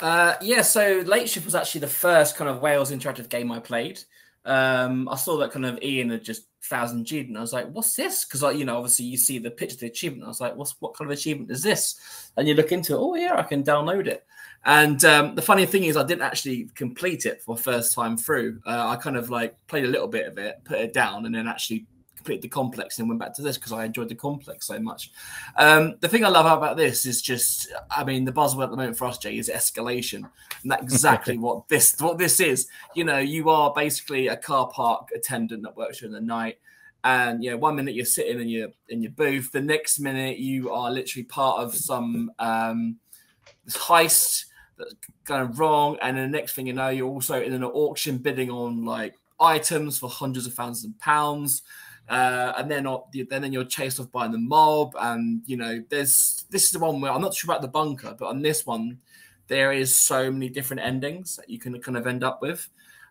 Yeah, so Late Shift was actually the first kind of Wales interactive game I played. I saw that kind of Ian had just 1000G'd, and I was like, "What's this?" Because, like, obviously you see the picture of the achievement. I was like, "What kind of achievement is this?" And you look into it. Oh yeah, I can download it. And the funny thing is, I didn't actually complete it for first time through. I kind of like played a little bit of it, put it down, and then actually completed the complex and went back to this because I enjoyed the complex so much. The thing I love about this is just, I mean, the buzzword at the moment for us, Jay, is escalation, and that's exactly what this is. You are basically a car park attendant that works during the night, and 1 minute you're sitting in your booth, the next minute you are literally part of some this heist that's going wrong, and then the next thing you know, you're also in an auction bidding on like items for hundreds of thousands of pounds. And then you're chased off by the mob, and this is the one where I'm not sure about the bunker, but on this one there is so many different endings that you can kind of end up with,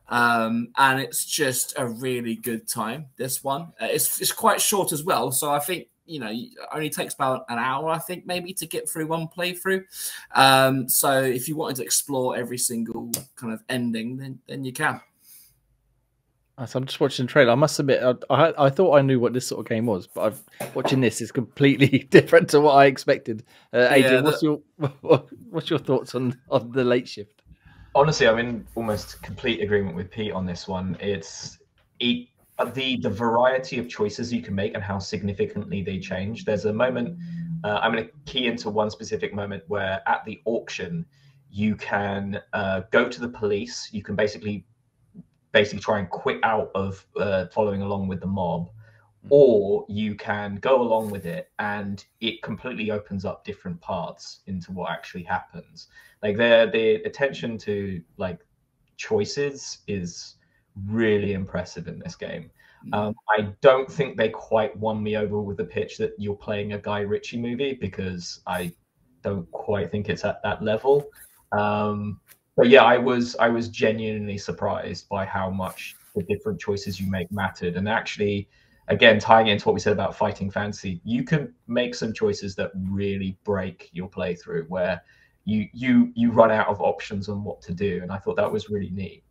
and it's just a really good time. This one, it's quite short as well, so I think it only takes about an hour, I think, maybe to get through one playthrough. So if you wanted to explore every single kind of ending, then you can. So I'm just watching the trailer. I must admit, I thought I knew what this sort of game was, but watching this is completely different to what I expected. Adrian, what's your thoughts on the Late Shift? Honestly, I'm in almost complete agreement with Pete on this one. It's the variety of choices you can make and how significantly they change. There's a moment, I'm going to key into one specific moment where at the auction, you can go to the police. You can basically try and quit out of following along with the mob, or you can go along with it, and it completely opens up different paths into what actually happens. Like the attention to like choices is really impressive in this game. I don't think they quite won me over with the pitch that you're playing a Guy Ritchie movie, because I don't quite think it's at that level. But yeah, I was genuinely surprised by how much the different choices you make mattered. And actually, again, tying into what we said about fighting fantasy, you can make some choices that really break your playthrough, where you run out of options on what to do. And I thought that was really neat.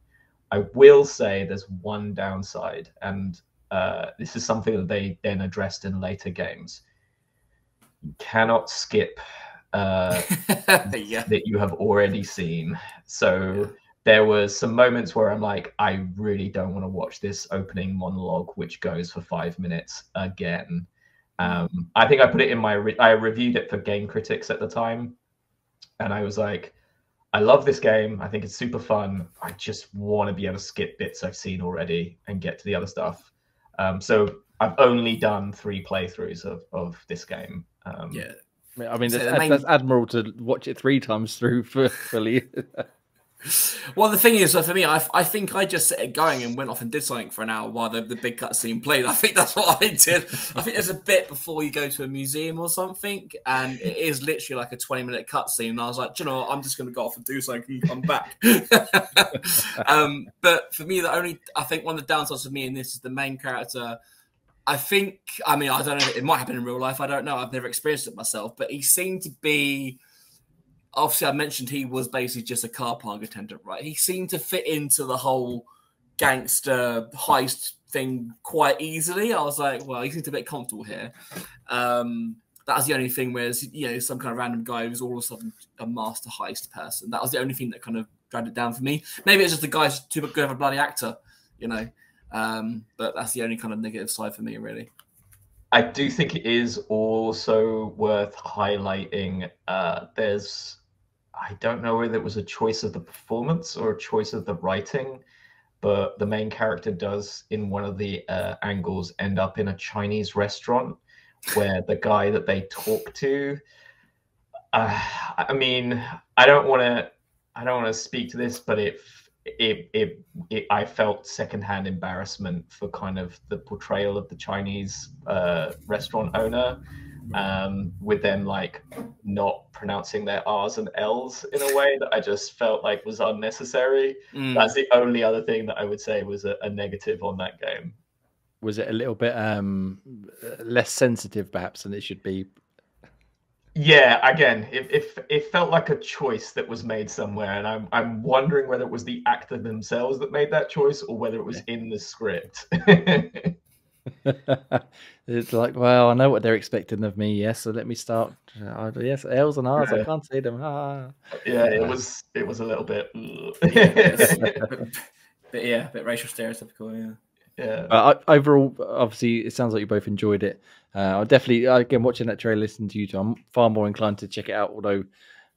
I will say there's one downside, and this is something that they then addressed in later games. You cannot skip that you have already seen. So there was some moments where I'm like, I really don't want to watch this opening monologue, which goes for 5 minutes again. I think I put it in I reviewed it for Game Critics at the time, and I was like, I love this game. I think it's super fun. I just want to be able to skip bits I've seen already and get to the other stuff. So I've only done 3 playthroughs of this game. I mean, that's admirable to watch it 3 times through fully. Well, the thing is, for me, I think I just set it going and went off and did something for an hour while the big cutscene played. I think that's what I did. I think there's a bit before you go to a museum or something, and it is literally like a 20-minute cutscene. And I was like, do you know what? I'm just going to go off and do something and come back. But for me, I think one of the downsides of me in this is the main character. I don't know, it might happen in real life. I don't know. I've never experienced it myself, but he seemed to be, obviously I mentioned he was basically just a car park attendant, right? He seemed to fit into the whole gangster heist thing quite easily. I was like, well, he seems a bit comfortable here. That was the only thing, whereas, some kind of random guy who's all of a sudden a master heist person. That was the only thing that kind of dragged it down for me. Maybe it's just the guy's too good of a bloody actor, but that's the only kind of negative side for me, really. I do think it is also worth highlighting. I don't know whether it was a choice of the performance or a choice of the writing, but the main character does, in one of the angles, end up in a Chinese restaurant where the guy that they talk to, I mean, I don't want to speak to this, but I felt secondhand embarrassment for kind of the portrayal of the Chinese restaurant owner, with them like not pronouncing their R's and L's in a way that I just felt like was unnecessary. That's the only other thing that I would say was a negative on that game. Was it a little bit less sensitive perhaps than it should be? Yeah, again, it felt like a choice that was made somewhere, and I'm wondering whether it was the actor themselves that made that choice or whether it was in the script. It's like, well, I know what they're expecting of me. Yes, so let me start. Yes, L's and R's. I can't say them. Yeah, it was a little bit. But yeah, a bit racial stereotypical. Yeah. Yeah. Overall, obviously, it sounds like you both enjoyed it. I definitely, again, watching that trailer, listening to you two, I'm far more inclined to check it out. Although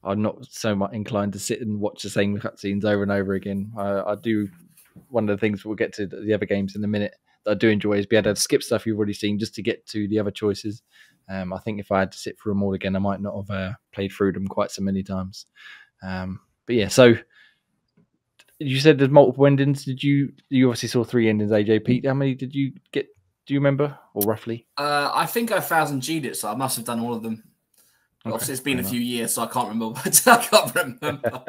I'm not so much inclined to sit and watch the same cutscenes over and over again. I do. One of the things we'll get to the other games in a minute that I do enjoy is be able to skip stuff you've already seen just to get to the other choices. I think if I had to sit through them all again, I might not have played through them quite so many times. But yeah, so you said there's multiple endings. You obviously saw 3 endings, AJ? Pete, how many did you get? Do you remember, or roughly? I think I 1000G'd it, so I must have done all of them. Okay, obviously, it's been a few years, so I can't remember. I can't remember.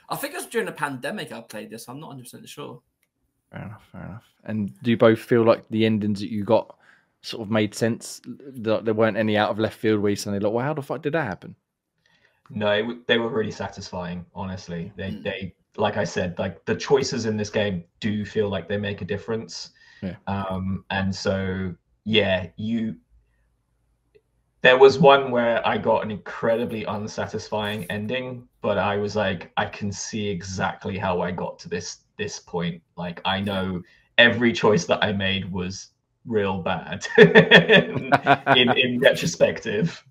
I think it was during the pandemic I played this. I'm not 100% sure. Fair enough. And do you both feel like the endings that you got sort of made sense? That there weren't any out of left field where you suddenly like, well, how the fuck did that happen? No, they were really satisfying. Honestly, they like I said, like the choices in this game do feel like they make a difference. Yeah. And so yeah, there was one where I got an incredibly unsatisfying ending, but I was like, I can see exactly how I got to this point. Like I know every choice that I made was real bad in retrospective.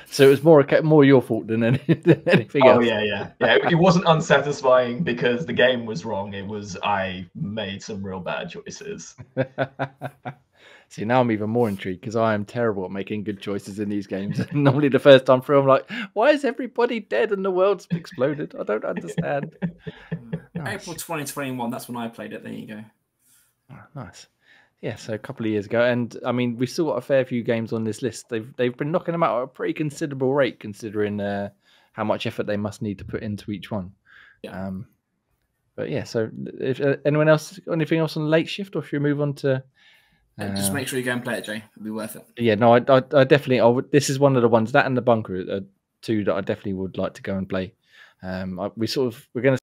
So it was more your fault than anything else. Oh yeah. It wasn't unsatisfying because the game was wrong. It was I made some real bad choices. See, now I'm even more intrigued because I am terrible at making good choices in these games. Normally, the first time through, I'm like, "Why is everybody dead and the world's exploded? I don't understand." Nice. April 2021. That's when I played it. There you go. Oh, nice. Yeah, so a couple of years ago, and I mean, we've still got a fair few games on this list. They've been knocking them out at a pretty considerable rate, considering how much effort they must need to put into each one. Yeah. But yeah, so if anyone else got anything else on Late Shift, or should we move on to? Just make sure you go and play it, Jay. It'll be worth it. Yeah, no, I definitely. This is one of the ones, that and the Bunker are 2 that I definitely would like to go and play. We're going to